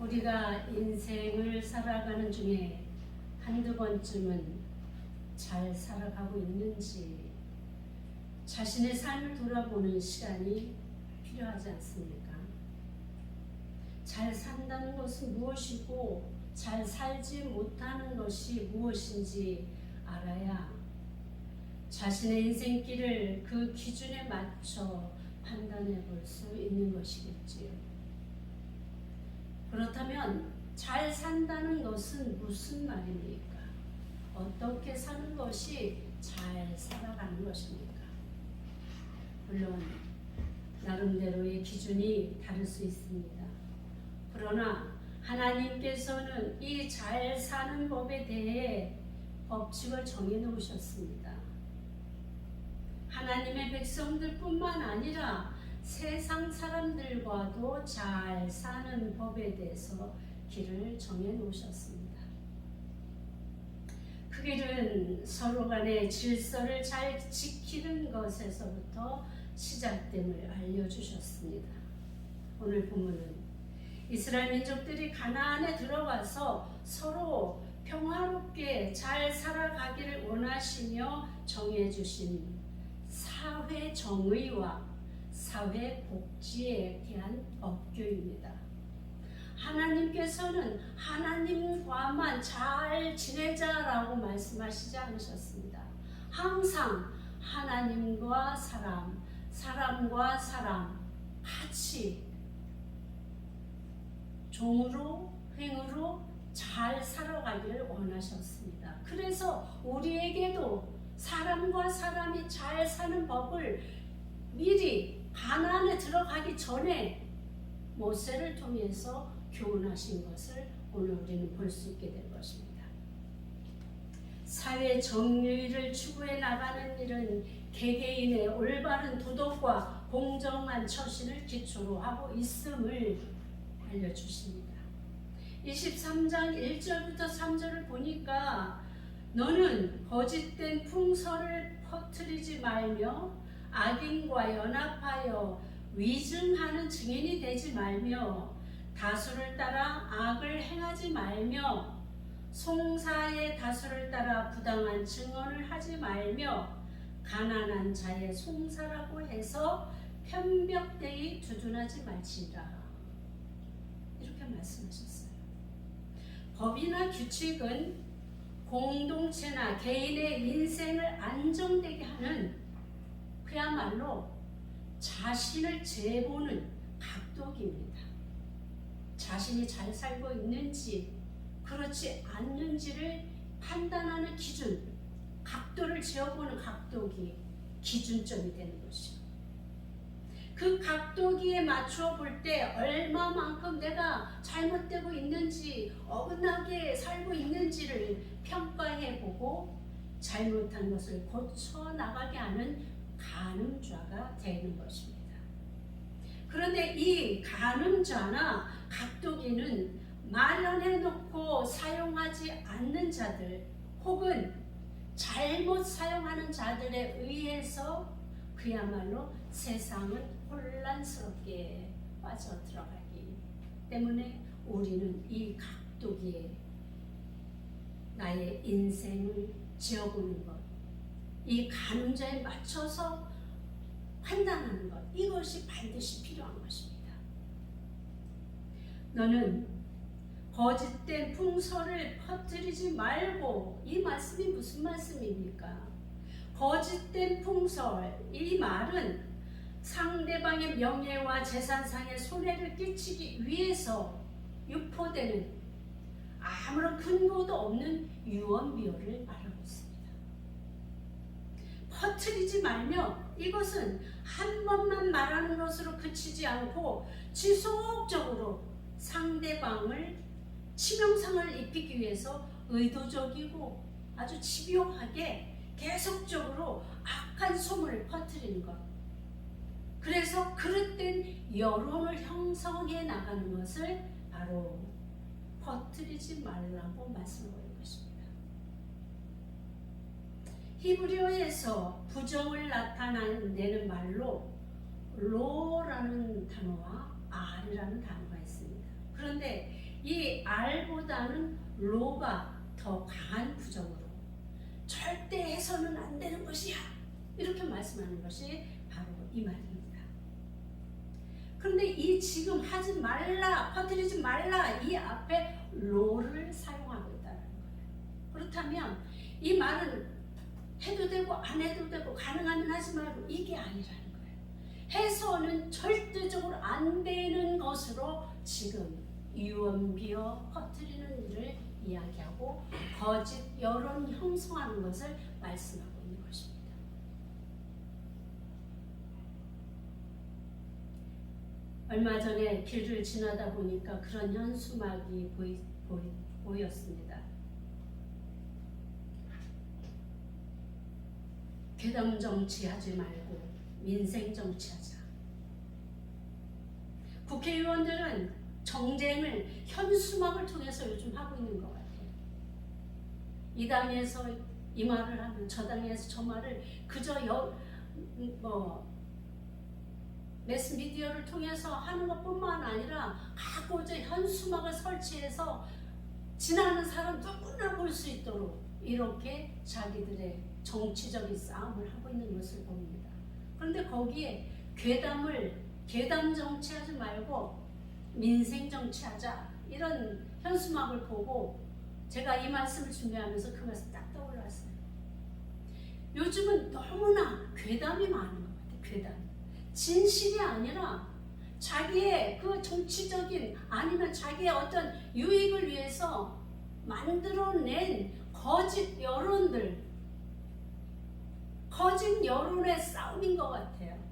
우리가 인생을 살아가는 중에 한두 번쯤은 잘 살아가고 있는지 자신의 삶을 돌아보는 시간이 필요하지 않습니까? 잘 산다는 것은 무엇이고 잘 살지 못하는 것이 무엇인지 알아야 자신의 인생길을 그 기준에 맞춰 판단해 볼 수 있는 것이겠지요. 그렇다면 잘 산다는 것은 무슨 말입니까? 어떻게 사는 것이 잘 살아가는 것입니까? 물론 나름대로의 기준이 다를 수 있습니다. 그러나 하나님께서는 이 잘 사는 법에 대해 법칙을 정해 놓으셨습니다. 하나님의 백성들뿐만 아니라 세상 사람들과도 잘 사는 법에 대해서 길을 정해 놓으셨습니다. 그 길은 서로 간의 질서를 잘 지키는 것에서부터 시작됨을 알려주셨습니다. 오늘 본문은 이스라엘 민족들이 가나안에 들어가서 서로 평화롭게 잘 살아가기를 원하시며 정해주신 사회 정의와 사회 복지에 대한 법규입니다. 하나님께서는 하나님과만 잘 지내자라고 말씀하시지 않으셨습니다. 항상 하나님과 사람, 사람과 사람 같이 종으로 행으로 잘 살아가기를 원하셨습니다. 그래서 우리에게도 사람과 사람이 잘 사는 법을 미리 가나안에 들어가기 전에 모세를 통해서 교훈하신 것을 오늘 우리는 볼 수 있게 될 것입니다. 사회 정의를 추구해 나가는 일은 개개인의 올바른 도덕과 공정한 처신을 기초로 하고 있음을 알려주십니다. 23장 1절부터 3절을 보니까 너는 거짓된 풍설을 퍼뜨리지 말며 악인과 연합하여 위증하는 증인이 되지 말며 다수를 따라 악을 행하지 말며 송사의 다수를 따라 부당한 증언을 하지 말며 가난한 자의 송사라고 해서 편벽되이 두둔하지 말지니라. 이렇게 말씀하셨어요. 법이나 규칙은 공동체나 개인의 인생을 안정되게 하는 그야말로 자신을 재보는 각도기입니다. 자신이 잘 살고 있는지 그렇지 않는지를 판단하는 기준, 각도를 재어보는 각도기, 기준점이 되는 것이죠. 그 각도기에 맞춰 볼 때 얼마만큼 내가 잘못되고 있는지, 어긋나게 살고 있는지를 평가해보고 잘못한 것을 고쳐나가게 하는 가늠좌가 되는 것입니다. 그런데 이 가늠좌나 각도기는 마련해놓고 사용하지 않는 자들 혹은 잘못 사용하는 자들에 의해서 그야말로 세상은 혼란스럽게 빠져 들어가기 때문에 우리는 이 각도기에 나의 인생을 지어보는 것, 이 가늠자에 맞춰서 판단하는 것, 이것이 반드시 필요한 것입니다. 너는 거짓된 풍설을 퍼뜨리지 말고, 이 말씀이 무슨 말씀입니까? 거짓된 풍설, 이 말은 상대방의 명예와 재산상의 손해를 끼치기 위해서 유포되는 아무런 근거도 없는 유언비어를 말하고 있습니다. 퍼뜨리지 말며 이것은 한 번만 말하는 것으로 그치지 않고 지속적으로 상대방을 치명상을 입히기 위해서 의도적이고 아주 집요하게 계속적으로 악한 소문을 퍼뜨리는 것, 그래서 그릇된 여론을 형성해 나가는 것을 바로 퍼뜨리지 말라고 말씀하는 것입니다. 히브리어에서 부정을 나타내는 말로 로라는 단어와 알이라는 단어가 있습니다. 그 그런데 이 알보다는 로가 더 강한 부정으로 절대 해서는 안 되는 것이야, 이렇게 말씀하는 것이 바로 이 말입니다. 그런데 이 지금 하지 말라, 퍼뜨리지 말라, 이 앞에 로를 사용하고 있다는 거예요. 그렇다면 이 말은 해도 되고 안 해도 되고 가능하면 하지 말고 이게 아니라는 거예요. 해서는 절대적으로 안 되는 것으로 지금 유언비어 퍼뜨리는 일을 이야기하고 거짓 여론 형성하는 것을 말씀하고 있는 것입니다. 얼마 전에 길을 지나다 보니까 그런 현수막이 보였습니다. 괴담 정치하지 말고 민생 정치하자. 국회의원들은 정쟁을 현수막을 통해서 요즘 하고 있는 것 같아요. 이 당에서 이 말을 하면 저 당에서 저 말을 그저 매스미디어를 통해서 하는 것뿐만 아니라 각고저 현수막을 설치해서 지나는 사람 누구나 볼 수 있도록 이렇게 자기들의 정치적인 싸움을 하고 있는 것을 봅니다. 그런데 거기에 괴담 정치하지 말고 민생 정치하자, 이런 현수막을 보고 제가 이 말씀을 준비하면서 그 말씀 딱 떠올랐어요. 요즘은 너무나 괴담이 많은 것 같아요. 괴담. 진실이 아니라 자기의 그 정치적인 아니면 자기의 어떤 유익을 위해서 만들어낸 거짓 여론들, 거짓 여론의 싸움인 것 같아요.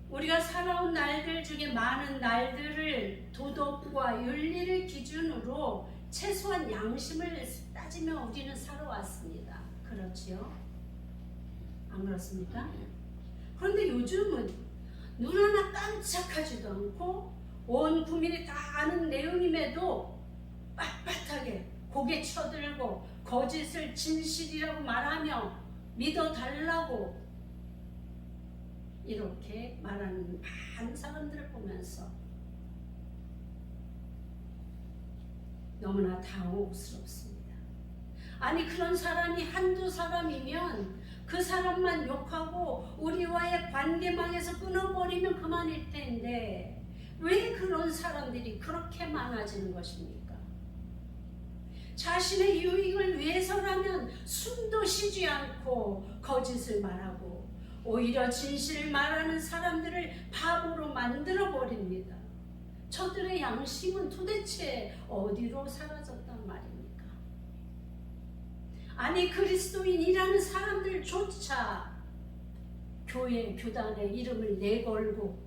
우리가 살아온 날들 중에 많은 날들을 도덕과 윤리를 기준으로 최소한 양심을 따지며 우리는 살아왔습니다. 그렇지요? 안 그렇습니까? 그런데 요즘은 눈 하나 깜짝하지도 않고 온 국민이 다 아는 내용임에도 빳빳하게 고개 쳐들고 거짓을 진실이라고 말하며 믿어달라고 이렇게 말하는 많은 사람들을 보면서 너무나 당혹스럽습니다. 아니, 그런 사람이 한두 사람이면 그 사람만 욕하고 우리와의 관계망에서 끊어버리면 그만일 텐데 왜 그런 사람들이 그렇게 많아지는 것입니까? 자신의 유익을 위해서라면 숨도 쉬지 않고 거짓을 말하고 오히려 진실을 말하는 사람들을 바보로 만들어버립니다. 저들의 양심은 도대체 어디로 사라졌단 말입니까? 아니, 그리스도인이라는 사람들조차 교회, 교단의 이름을 내걸고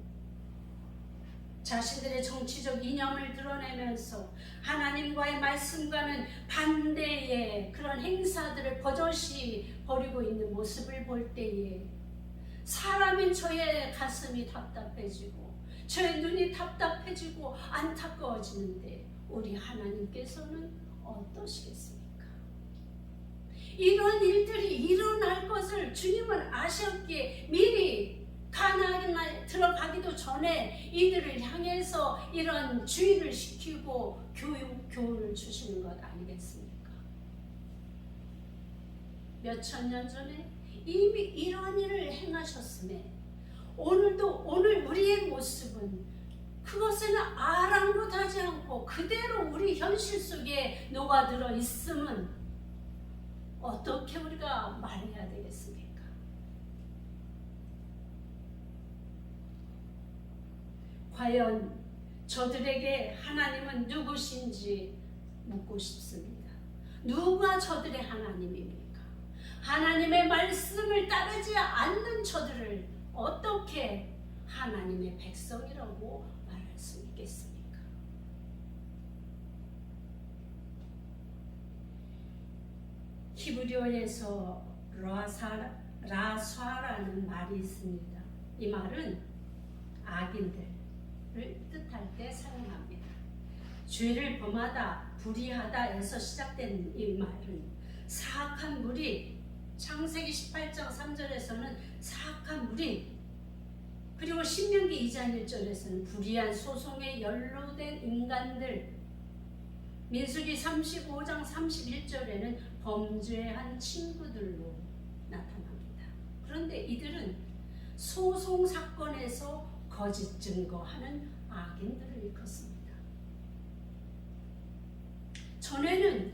자신들의 정치적 이념을 드러내면서 하나님과의 말씀과는 반대의 그런 행사들을 버젓이 벌이고 있는 모습을 볼 때에 사람인 저의 가슴이 답답해지고 저의 눈이 답답해지고 안타까워지는데 우리 하나님께서는 어떠시겠습니까? 이런 일들이 일어날 것을 주님은 아셨기에 미리 가나안에 들어가기도 전에 이들을 향해서 이런 주의를 시키고 교훈을 주시는 것 아니겠습니까? 몇천 년 전에 이미 이런 일을 행하셨음에 오늘 우리의 모습은 그것에는 아랑곳하지 않고 그대로 우리 현실 속에 녹아들어 있음은 어떻게 우리가 말해야 되겠습니까? 과연 저들에게 하나님은 누구신지 묻고 싶습니다. 누가 저들의 하나님입니까? 하나님의 말씀을 따르지 않는 저들을 어떻게 하나님의 백성이라고 말할 수 있겠습니까? 히브리어에서 라쏴라는 말이 있습니다. 이 말은 악인들을 뜻할 때 사용합니다. 죄를 범하다, 불의하다에서 시작된 이 말은 사악한 무리, 창세기 18장 3절에서는 사악한 무리, 그리고 신명기 2장 1절에서는 불의한 소송에 연루된 인간들, 민수기 35장 31절에는 범죄한 친구들로 나타납니다. 그런데 이들은 소송 사건에서 거짓 증거하는 악인들을 일컫습니다. 전에는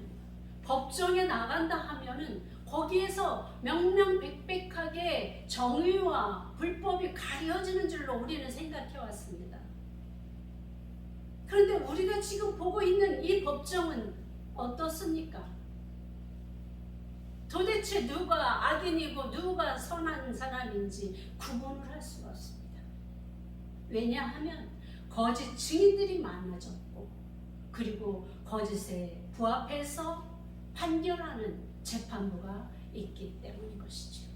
법정에 나간다 하면은 거기에서 명명백백하게 정의와 불법이 가려지는 줄로 우리는 생각해 왔습니다. 그런데 우리가 지금 보고 있는 이 법정은 어떻습니까? 도대체 누가 악인이고 누가 선한 사람인지 구분을 할 수가 없습니다. 왜냐하면 거짓 증인들이 많아졌고, 그리고 거짓에 부합해서 판결하는 재판부가 있기 때문인 것이죠.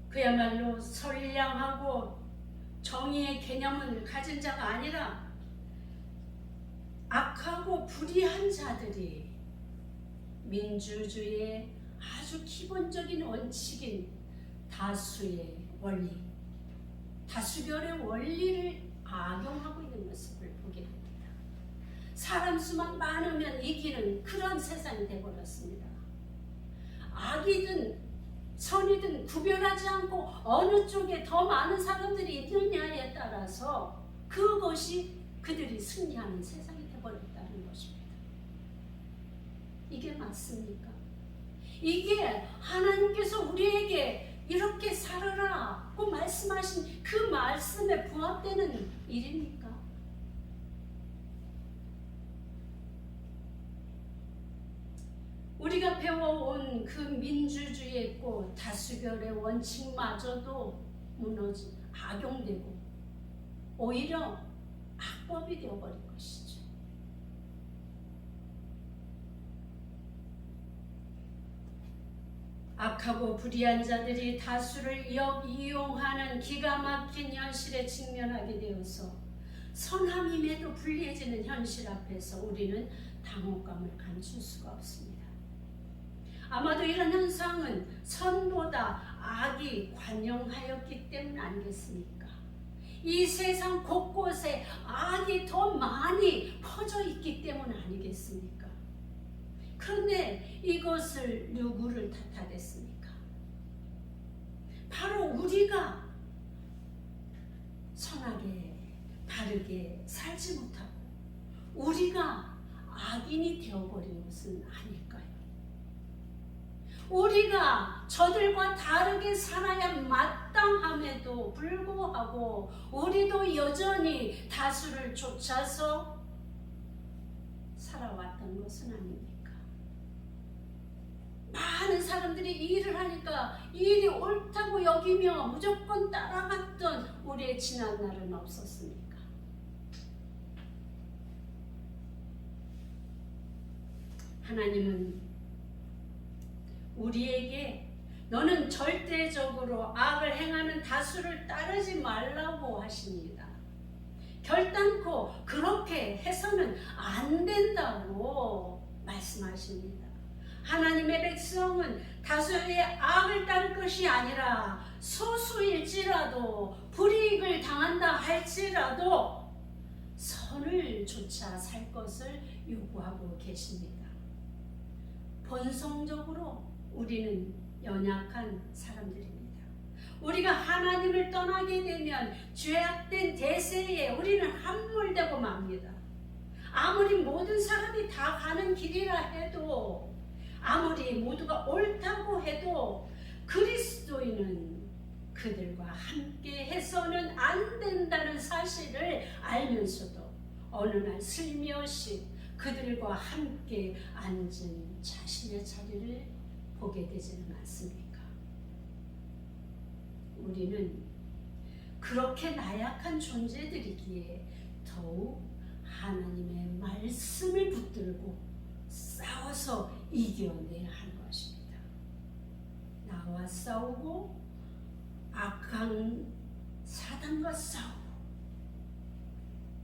그야말로 선량하고 정의의 개념을 가진 자가 아니라 악하고 불의한 자들이 민주주의의 아주 기본적인 원칙인 다수의 원리, 다수결의 원리를 악용하고 있는 모습을 보게 됩니다. 사람 수만 많으면 이기는 그런 세상이 되어버렸습니다. 악이든 선이든 구별하지 않고 어느 쪽에 더 많은 사람들이 있느냐에 따라서 그것이 그들이 승리하는 세상이 되어버렸다는 것입니다. 이게 맞습니까? 이게 하나님께서 우리에게 이렇게 살아라고 말씀하신 그 말씀에 부합되는 일입니까? 우리가 배워온 그 민주주의의 꽃, 다수결의 원칙마저도 악용되고 오히려 악법이 되어버린 것이죠. 악하고 불의한 자들이 다수를 이용하는 기가 막힌 현실에 직면하게 되어서 선함임에도 불리해지는 현실 앞에서 우리는 당혹감을 감출 수가 없습니다. 아마도 이런 현상은 선보다 악이 관영하였기 때문 아니겠습니까? 이 세상 곳곳에 악이 더 많이 퍼져 있기 때문 아니겠습니까? 그런데 이것을 누구를 탓하겠습니까? 바로 우리가 선하게 바르게 살지 못하고 우리가 악인이 되어버린 것은 아닐까요? 우리가 저들과 다르게 살아야 마땅함에도 불구하고 우리도 여전히 다수를 쫓아서 살아왔던 것은 아닙니까? 많은 사람들이 이 일을 하니까 이 일이 옳다고 여기며 무조건 따라갔던 우리의 지난 날은 없었습니까? 하나님은 우리에게 너는 절대적으로 악을 행하는 다수를 따르지 말라고 하십니다. 결단코 그렇게 해서는 안 된다고 말씀하십니다. 하나님의 백성은 다수의 악을 따를 것이 아니라 소수일지라도 불이익을 당한다 할지라도 선을 쫓아 살 것을 요구하고 계십니다. 본성적으로 우리는 연약한 사람들입니다. 우리가 하나님을 떠나게 되면 죄악된 대세에 우리는 함몰되고 맙니다. 아무리 모든 사람이 다 가는 길이라 해도, 아무리 모두가 옳다고 해도 그리스도인은 그들과 함께 해서는 안 된다는 사실을 알면서도 어느 날 슬며시 그들과 함께 앉은 자신의 자리를 보게 되지는 않습니까? 우리는 그렇게 나약한 존재들이기에 더욱 하나님의 말씀을 붙들고 싸워서 이겨내야 하는 것입니다. 나와 싸우고 악한 사단과 싸우고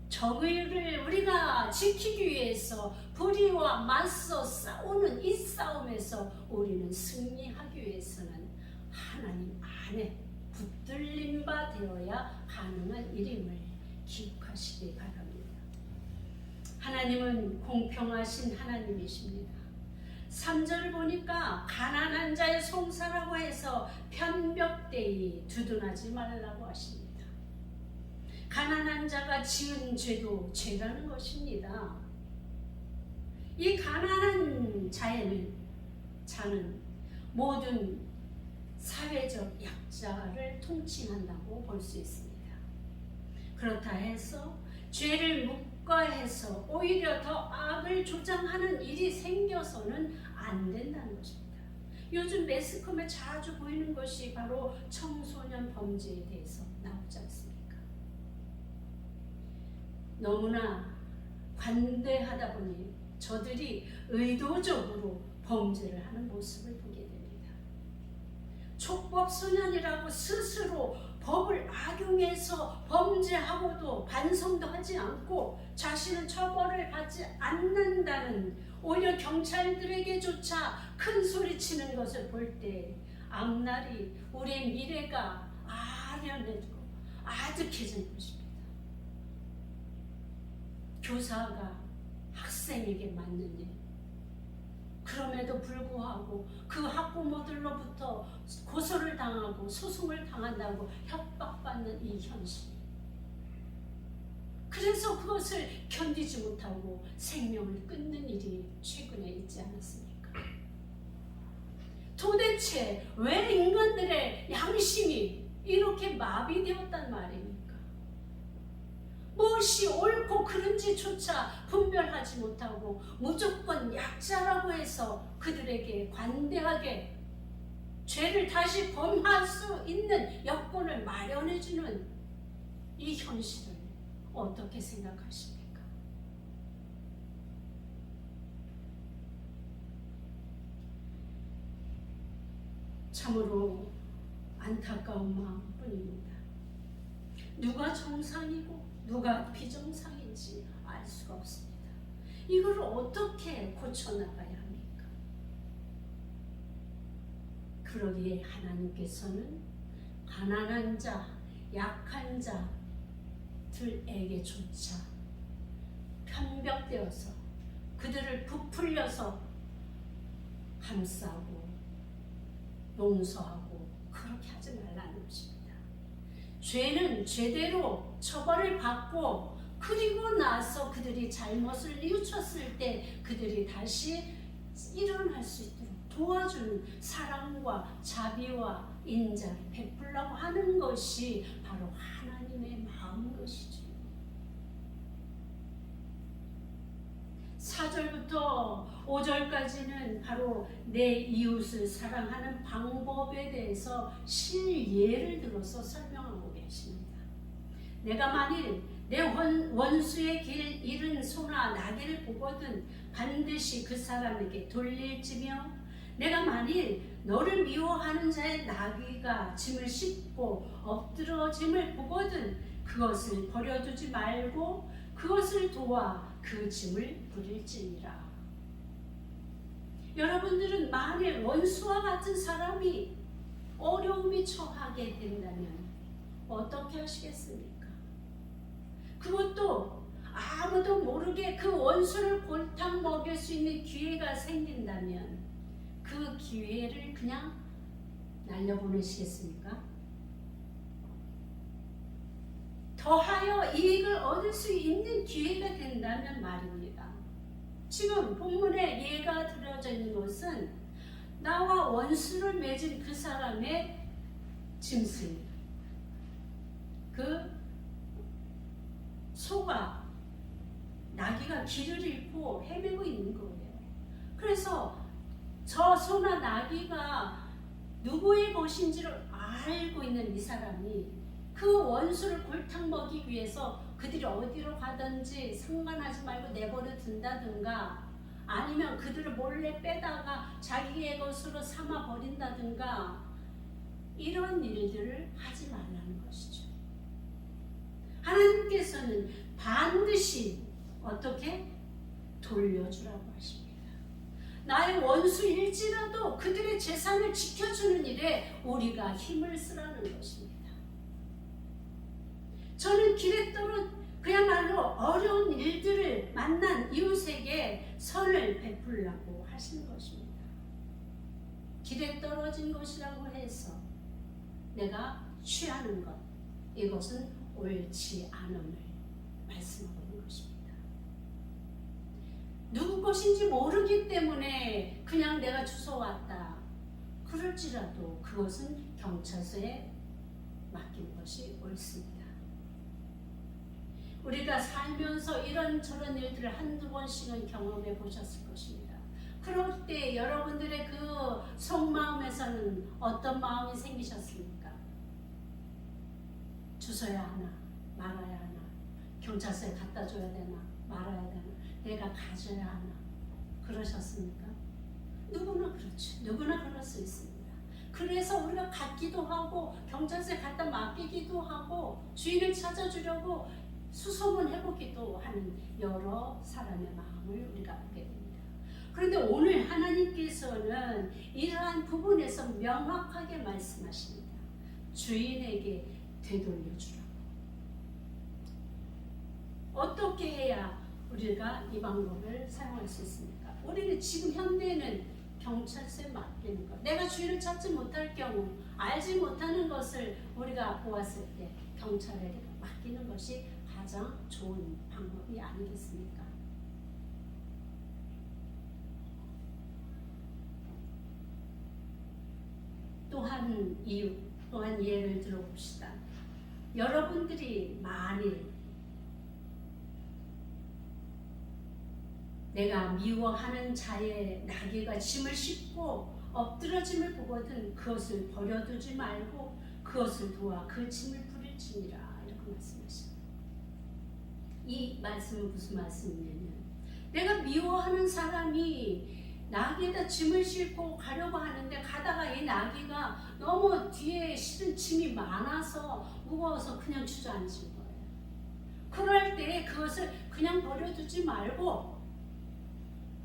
정의를 우리가 지키기 위해서 불의와 맞서 싸우는 이 싸움에서 우리는 승리하기 위해서는 하나님 안에 붙들림 바 되어야 가능한 일임을 기억하시기 바랍니다. 하나님은 공평하신 하나님이십니다. 3절을 보니까 가난한 자의 송사라고 해서 편벽되이 두둔하지 말라고 하십니다. 가난한 자가 지은 죄도 죄라는 것입니다. 이 가난한 자는 모든 사회적 약자를 통칭한다고 볼 수 있습니다. 그렇다 해서 죄를 묵과해서 오히려 더 악을 조장하는 일이 생겨서는 안 된다는 것입니다. 요즘 매스컴에 자주 보이는 것이 바로 청소년 범죄에 대해서 나오지 않습니까? 너무나 관대하다 보니 저들이 의도적으로 범죄를 하는 모습을 보게 됩니다. 촉법소년이라고 스스로 법을 악용해서 범죄하고도 반성도 하지 않고 자신은 처벌을 받지 않는다는, 오히려 경찰들에게조차 큰 소리 치는 것을 볼 때 앞날이, 우리의 미래가 아련해지고 아득해진 것입니다. 교사가 학생에게 맞는 일, 그럼에도 불구하고 그 학부모들로부터 고소를 당하고 소송을 당한다고 협박받는 이 현실. 그래서 그것을 견디지 못하고 생명을 끊는 일이 최근에 있지 않았습니까? 도대체 왜 인간들의 양심이 이렇게 마비되었단 말입니까? 무엇이 옳고 그른지조차 분별하지 못하고 무조건 약자라고 해서 그들에게 관대하게 죄를 다시 범할 수 있는 여건을 마련해주는 이 현실을 어떻게 생각하십니까? 참으로 안타까운 마음뿐입니다. 누가 정상이고 누가 비정상인지 알 수가 없습니다. 이걸 어떻게 고쳐나가야 합니까? 그러기에 하나님께서는 가난한 자, 약한 자들에게조차 편벽되어서 그들을 부풀려서 감싸고 용서하고 그렇게 하지 말라는 것입니다. 죄는 죄대로 처벌을 받고 그리고 나서 그들이 잘못을 뉘우쳤을 때 그들이 다시 일어날 수 있도록 도와주는 사랑과 자비와 인자를 베풀라고 하는 것이 바로 하나님의 마음인 것이죠. 4절부터 5절까지는 바로 내 이웃을 사랑하는 방법에 대해서 실예를 들어서 설명하고 계십니다. 내가 만일 내 원수의 길 잃은 소나 나귀를 보거든 반드시 그 사람에게 돌릴지며, 내가 만일 너를 미워하는 자의 나귀가 짐을 싣고 엎드러짐을 보거든 그것을 버려두지 말고 그것을 도와 그 짐을 부릴지니라. 여러분들은 만일 원수와 같은 사람이 어려움이 처하게 된다면 어떻게 하시겠습니까? 그것도 아무도 모르게 그 원수를 골탕 먹일 수 있는 기회가 생긴다면 그 기회를 그냥 날려보내시겠습니까? 더하여 이익을 얻을 수 있는 기회가 된다면 말입니다. 지금 본문에 예가 들어져 있는 것은 나와 원수를 맺은 그 사람의 짐승, 그 소가, 나귀가 길을 잃고 헤매고 있는 거예요. 그래서 저 소나 나귀가 누구의 것인지를 알고 있는 이 사람이 그 원수를 골탕 먹이기 위해서 그들이 어디로 가든지 상관하지 말고 내버려 둔다든가, 아니면 그들을 몰래 빼다가 자기의 것으로 삼아 버린다든가, 이런 일들을 하지 말라는 것이죠. 반드시 어떻게 돌려주라고 하십니다. 나의 원수일지라도 그들의 재산을 지켜주는 일에 우리가 힘을 쓰라는 것입니다. 저는 길에 떨어 그야말로 어려운 일들을 만난 이웃에게 선을 베풀라고 하신 것입니다. 길에 떨어진 것이라고 해서 내가 취하는 것, 이것은 옳지 않음을 말씀하고 있는 것입니다. 누구 것인지 모르기 때문에 그냥 내가 주워왔다 그럴지라도 그것은 경찰서에 맡기는 것이 옳습니다. 우리가 살면서 이런저런 일들을 한두 번씩은 경험해 보셨을 것입니다. 그럴 때 여러분들의 그 속마음에서는 어떤 마음이 생기셨습니까? 주워야 하나 말아야 하나, 경찰서에 갖다 줘야 되나 말아야 되나, 내가 가져야 하나, 그러셨습니까? 누구나 그렇죠. 누구나 그럴 수 있습니다. 그래서 우리가 갖기도 하고 경찰서에 갖다 맡기기도 하고 주인을 찾아주려고 수소문 해보기도 하는 여러 사람의 마음을 우리가 알게 됩니다. 그런데 오늘 하나님께서는 이러한 부분에서 명확하게 말씀하십니다. 주인에게 되돌려주라고. 어떻게 해야 우리가 이 방법을 사용할 수 있습니까? 우리는 지금 현대는 경찰서에 맡기는 것, 내가 주인을 찾지 못할 경우, 알지 못하는 것을 우리가 보았을 때 경찰에게 맡기는 것이 가장 좋은 방법이 아니겠습니까? 또한 예를 들어봅시다. 여러분들이 만일 내가 미워하는 자의 나귀가 짐을 싣고 엎드러짐을 보거든 그것을 버려두지 말고 그것을 도와 그 짐을 부릴지니라, 이렇게 말씀하십니다. 이 말씀은 무슨 말씀이냐면, 내가 미워하는 사람이 나귀에다 짐을 싣고 가려고 하는데 가다가 이 나귀가 너무 뒤에 실은 짐이 많아서 무거워서 그냥 주저앉은 거예요. 그럴 때 그것을 그냥 버려두지 말고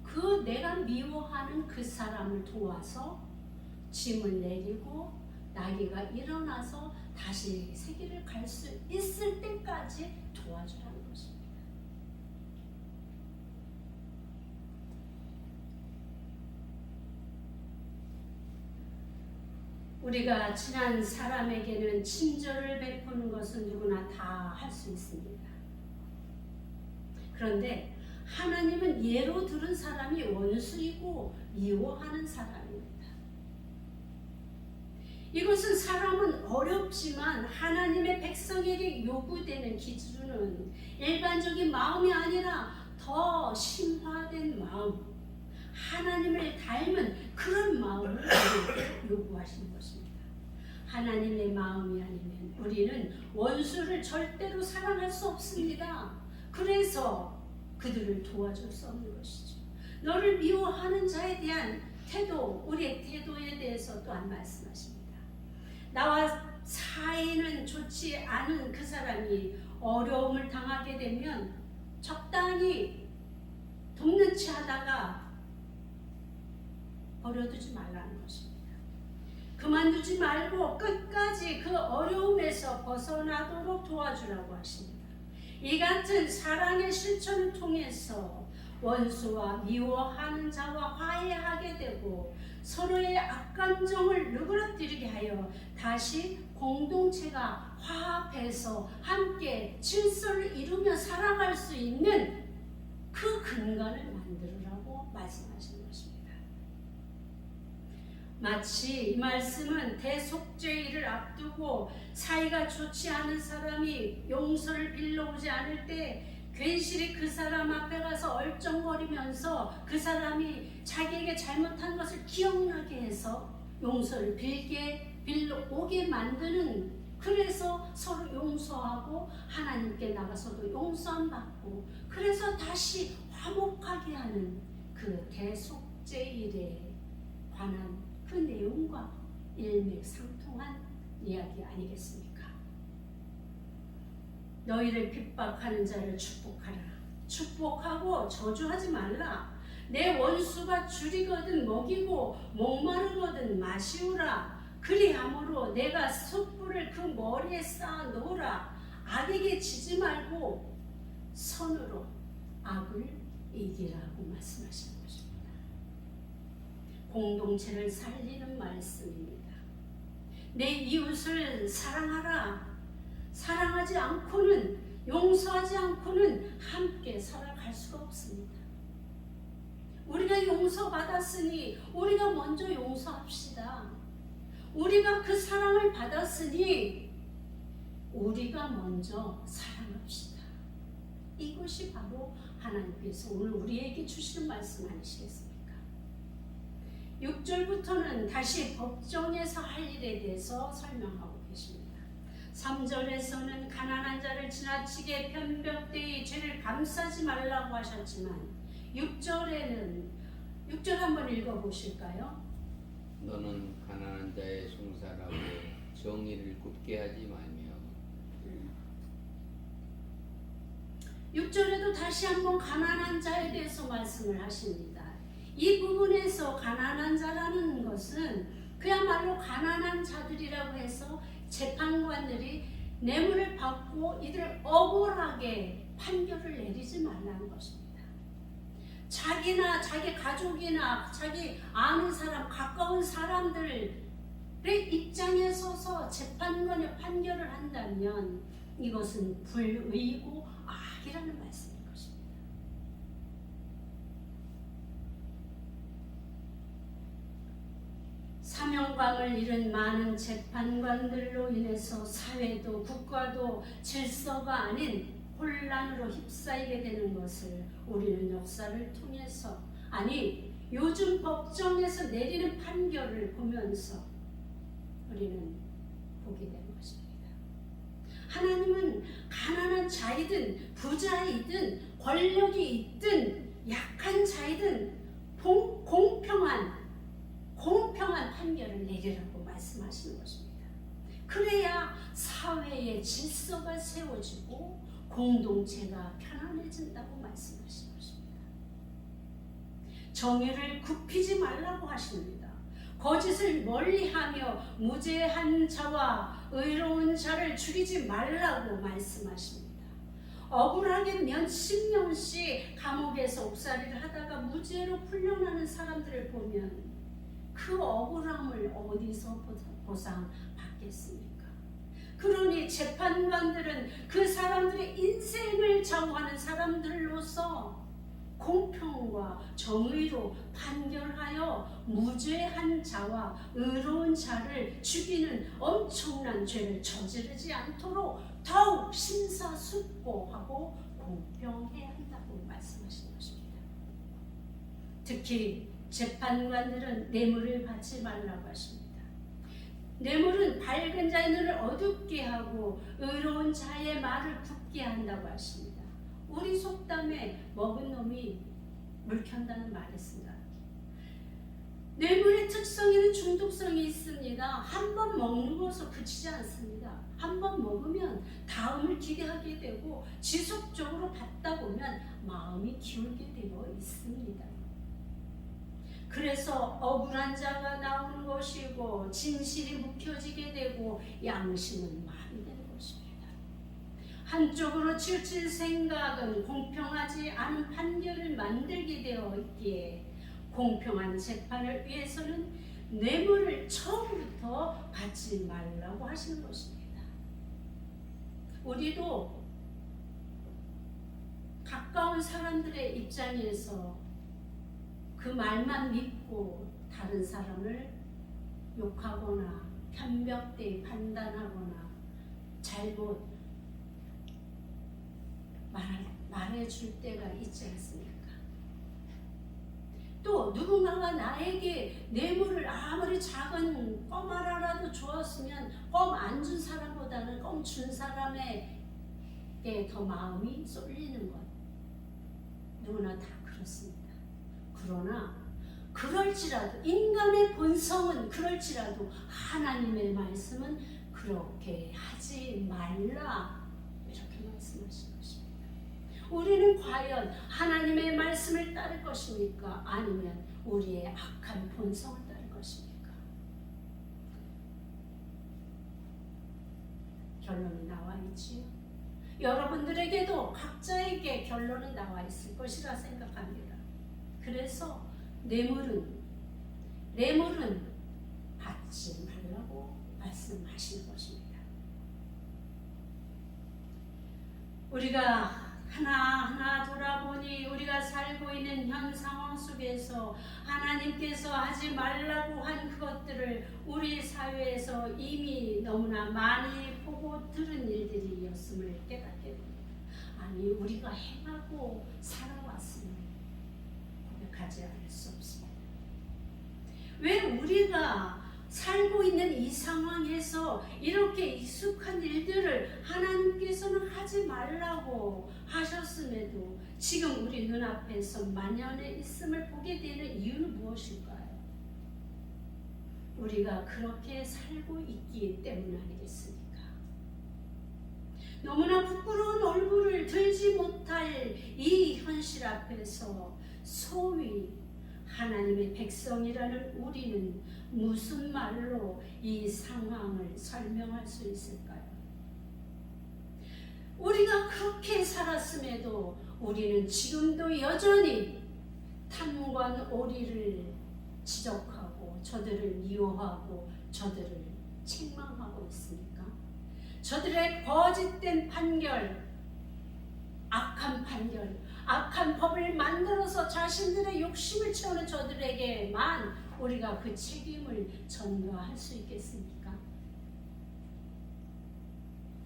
그 내가 미워하는 그 사람을 도와서 짐을 내리고 나귀가 일어나서 다시 세계를 갈 수 있을 때까지 도와주라는 것입니다. 우리가 친한 사람에게는 친절을 베푸는 것은 누구나 다 할 수 있습니다. 그런데 하나님은 예로 들은 사람이 원수이고 미워하는 사람입니다. 이것은 사람은 어렵지만 하나님의 백성에게 요구되는 기준은 일반적인 마음이 아니라 더 심화된 마음, 하나님을 닮은 그런 마음을 우리에게 요구하시는 것입니다. 하나님의 마음이 아니면 우리는 원수를 절대로 사랑할 수 없습니다. 그래서 그들을 도와줄 수 없는 것이죠. 너를 미워하는 자에 대한 태도, 우리의 태도에 대해서 또한 말씀하십니다. 나와 사이는 좋지 않은 그 사람이 어려움을 당하게 되면 적당히 돕는 체 하다가 버려두지 말라는 것입니다. 그만두지 말고 끝까지 그 어려움에서 벗어나도록 도와주라고 하십니다. 이 같은 사랑의 실천을 통해서 원수와 미워하는 자와 화해하게 되고 서로의 악감정을 누그러뜨리게 하여 다시 공동체가 화합해서 함께 질서를 이루며 살아갈 수 있는 그 근간을 만들으라고 말씀하시는 것입니다. 마치 이 말씀은 대속죄일을 앞두고 사이가 좋지 않은 사람이 용서를 빌려오지 않을 때 괜시리 그 사람 앞에 가서 얼쩡거리면서 그 사람이 자기에게 잘못한 것을 기억나게 해서 용서를 빌려오게 만드는, 그래서 서로 용서하고 하나님께 나가서도 용서함 받고 그래서 다시 화목하게 하는 그 대속죄일에 관한 그 내용과 일맥상통한 이야기 아니겠습니까? 너희를 핍박하는 자를 축복하라. 축복하고 저주하지 말라. 내 원수가 줄이거든 먹이고 목마르거든 마시우라. 그리함으로 내가 숯불을 그 머리에 쌓아 놓으라. 악에게 지지 말고 선으로 악을 이기라고 말씀하시는 것입니다. 공동체를 살리는 말씀입니다. 내 이웃을 사랑하라. 사랑하지 않고는, 용서하지 않고는 함께 살아갈 수가 없습니다. 우리가 용서받았으니 우리가 먼저 용서합시다. 우리가 그 사랑을 받았으니 우리가 먼저 사랑합시다. 이것이 바로 하나님께서 오늘 우리에게 주시는 말씀 아니시겠습니까? 6절부터는 다시 법정에서 할 일에 대해서 설명하고 계십니다. 3절에서는 가난한 자를 지나치게 편벽되이 죄를 감싸지 말라고 하셨지만 6절 한번 읽어보실까요? 너는 가난한 자의 송사라고 정의를 굽게 하지 말며 6절에도 다시 한번 가난한 자에 대해서 말씀을 하십니다. 이 부분에서 가난한 자라는 것은 그야말로 가난한 자들이라고 해서 재판관들이 뇌물을 받고 이들을 억울하게 판결을 내리지 말라는 것입니다. 자기나 자기 가족이나 자기 아는 사람, 가까운 사람들의 입장에 서서 재판관이 판결을 한다면 이것은 불의고 악이라는 말씀인 것입니다. 사명감을 잃은 많은 재판관들로 인해서 사회도 국가도 질서가 아닌 혼란으로 휩싸이게 되는 것을 우리는 역사를 통해서, 아니 요즘 법정에서 내리는 판결을 보면서 우리는 보게 되는 것입니다. 하나님은 가난한 자이든 부자이든 권력이 있든 약한 자이든 공평한 판결을 내리라고 말씀하시는 것입니다. 그래야 사회의 질서가 세워지고 공동체가 편안해진다고 말씀하시는 것입니다. 정의를 굽히지 말라고 하십니다. 거짓을 멀리하며 무죄한 자와 의로운 자를 죽이지 말라고 말씀하십니다. 억울하게 몇십 년씩 감옥에서 옥살이를 하다가 무죄로 풀려나는 사람들을 보면 그 억울함을 어디서 보상받겠습니까? 그러니 재판관들은 그 사람들의 인생을 좌우하는 사람들로서 공평과 정의로 판결하여 무죄한 자와 의로운 자를 죽이는 엄청난 죄를 저지르지 않도록 더욱 심사숙고하고 공평해야 한다고 말씀하시는 것입니다. 특히 재판관들은 뇌물을 받지 말라고 하십니다. 뇌물은 밝은 자의 눈을 어둡게 하고 의로운 자의 말을 굳게 한다고 하십니다. 우리 속담에 먹은 놈이 물 켠다는 말이 있습니다. 뇌물의 특성에는 중독성이 있습니다. 한 번 먹는 것으로 그치지 않습니다. 한 번 먹으면 다음을 기대하게 되고 지속적으로 받다 보면 마음이 기울게 되어 있습니다. 그래서 억울한 자가 나오는 것이고 진실이 묵혀지게 되고 양심은 말이 되는 것입니다. 한쪽으로 치우칠 생각은 공평하지 않은 판결을 만들게 되어 있기에 공평한 재판을 위해서는 뇌물을 처음부터 받지 말라고 하시는 것입니다. 우리도 가까운 사람들의 입장에서 그 말만 믿고 다른 사람을 욕하거나 편벽되이 판단하거나 잘못 말해줄 때가 있지 않습니까? 또 누군가가 나에게 뇌물을 아무리 작은 껌 하나라도 주었으면 껌 안 준 사람보다는 껌 준 사람에게 더 마음이 쏠리는 것, 누구나 다 그렇습니다. 그러나 그럴지라도 인간의 본성은 그럴지라도 하나님의 말씀은 그렇게 하지 말라 이렇게 말씀하신 것입니다. 우리는 과연 하나님의 말씀을 따를 것입니까? 아니면 우리의 악한 본성을 따를 것입니까? 결론이 나와 있지요. 여러분들에게도 각자에게 결론은 나와 있을 것이라 생각합니다. 그래서 뇌물은 받지 말라고 말씀하시는 것입니다. 우리가 하나하나 돌아보니 우리가 살고 있는 현 상황 속에서 하나님께서 하지 말라고 한 그것들을 우리 사회에서 이미 너무나 많이 보고 들은 일들이었음을 깨닫게 됩니다. 아니, 우리가 행하고 살아왔음을 고백하지 않을 수 없습니다. 왜 우리가 살고 있는 이 상황에서 이렇게 익숙한 일들을 하나님께서는 하지 말라고 하셨음에도 지금 우리 눈앞에서 만연해 있음을 보게 되는 이유는 무엇일까요? 우리가 그렇게 살고 있기 때문 아니겠습니까? 너무나 부끄러운 얼굴을 들지 못할 이 현실 앞에서 소위 하나님의 백성이라는 우리는 무슨 말로 이 상황을 설명할 수 있을까요? 우리가 그렇게 살았음에도 우리는 지금도 여전히 탐관 오리를 지적하고 저들을 미워하고 저들을 책망하고 있습니까? 저들의 거짓된 판결, 악한 법을 만들어서 자신들의 욕심을 채우는 저들에게만 우리가 그 책임을 전가할 수 있겠습니까?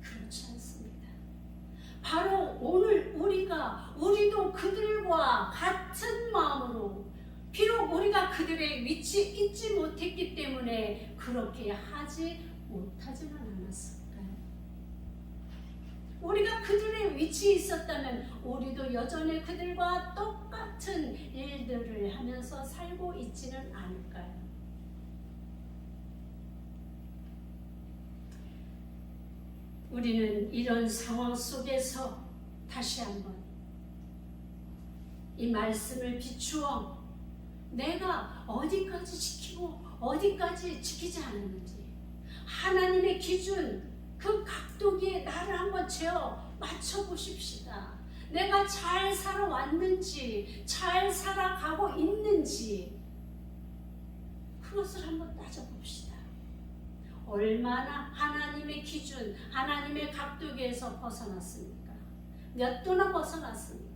그렇지 않습니다. 바로 오늘 우리도 그들과 같은 마음으로, 비록 우리가 그들의 위치에 있지 못했기 때문에 그렇게 하지 못하지는 않았을까요? 우리가 그들의 위치에 있었다면 우리도 여전히 그들과 똑같은 일들을 하면서 살고 있지는 않을까요? 우리는 이런 상황 속에서 다시 한번 이 말씀을 비추어 내가 어디까지 지키고 어디까지 지키지 않았는지, 하나님의 기준 그 각도기에 나를 한번 재어 맞춰 보십시다. 내가 잘 살아왔는지, 잘 살아가고 있는지 그것을 한번 따져봅시다. 얼마나 하나님의 기준, 하나님의 각도기에서 벗어났습니까? 몇 도나 벗어났습니까?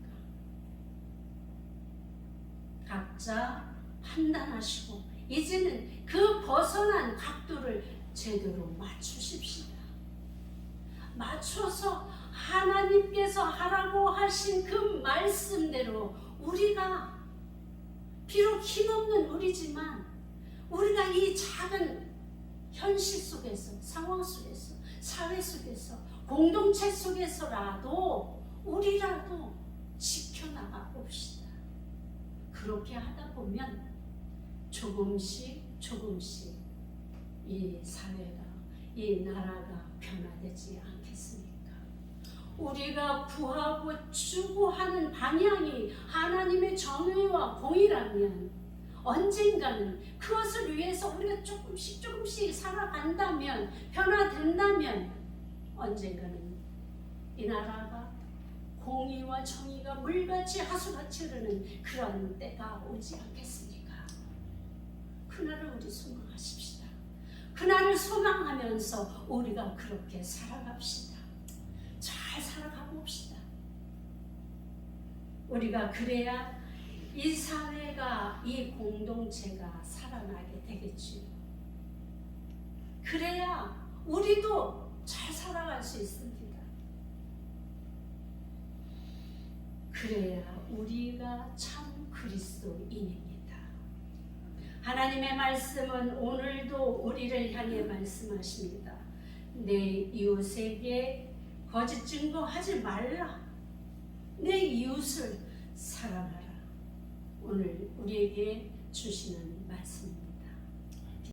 각자 판단하시고 이제는 그 벗어난 각도를 제대로 맞추십시다. 맞춰서 하나님께서 하라고 하신 그 말씀대로 우리가 비록 힘없는 우리지만 우리가 이 작은 현실 속에서, 상황 속에서, 사회 속에서, 공동체 속에서라도 우리라도 지켜나가 봅시다. 그렇게 하다 보면 조금씩 이 사회가, 이 나라가 변화되지 않겠습니까? 우리가 구하고 추구하는 방향이 하나님의 정의와 공의라면 언젠가는 그것을 위해서 우리가 조금씩 살아간다면, 변화된다면 언젠가는 이 나라가 공의와 정의가 물같이 하수같이 흐르는 그런 때가 오지 않겠습니까? 그날을 우리 소망하십시다. 그날을 소망하면서 우리가 그렇게 살아갑시다. 잘 살아가 봅시다. 우리가 그래야 이 사회가, 이 공동체가 살아나게 되겠지요. 그래야 우리도 잘 살아갈 수 있습니다. 그래야 우리가 참 그리스도인입니다. 하나님의 말씀은 오늘도 우리를 향해 말씀하십니다. 내 이웃에게 거짓 증거하지 말라. 내 이웃을 사랑하라. 오늘 우리에게 주시는 말씀입니다.